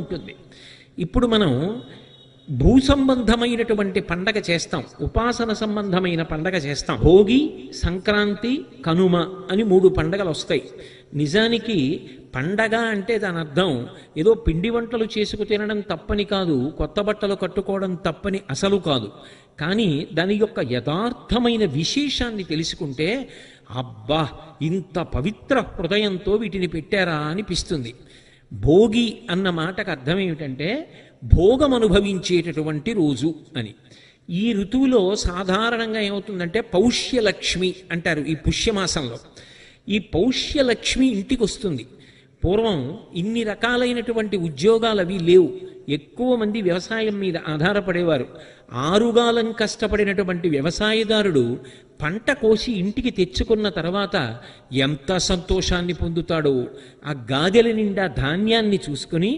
ఉంటుంది. ఇప్పుడు మనం భూ సంబంధమైనటువంటి పండగ చేస్తాం, ఉపాసన సంబంధమైన పండగ చేస్తాం. భోగి, సంక్రాంతి, కనుమ అని 3 పండగలు వస్తాయి. నిజానికి పండగ అంటే దాని అర్థం ఏదో పిండి వంటలు చేసుకు తినడం తప్పని కాదు, కొత్త బట్టలు కట్టుకోవడం తప్పని అసలు కాదు. కానీ దాని యొక్క యథార్థమైన విశేషాన్ని తెలుసుకుంటే అబ్బా ఇంత పవిత్ర హృదయంతో వీటిని పెట్టారా అనిపిస్తుంది. భోగి అన్న మాటకు అర్థం ఏమిటంటే భోగం అనుభవించేటటువంటి రోజు అని. ఈ ఋతువులో సాధారణంగా ఏమవుతుందంటే పౌష్యలక్ష్మి అంటారు ఈ పుష్యమాసంలో. ఈ పౌష్యలక్ష్మి ఇంటికి వస్తుంది. పూర్వం ఇన్ని రకాలైనటువంటి ఉద్యోగాలు అవి లేవు. ఎక్కువ మంది వ్యవసాయం మీద ఆధారపడేవారు. ఆరుగాలం కష్టపడినటువంటి వ్యవసాయదారుడు పంట కోసి ఇంటికి తెచ్చుకున్న తర్వాత ఎంత సంతోషాన్ని పొందుతాడో. ఆ గాదెల నిండా ధాన్యాన్ని చూసుకుని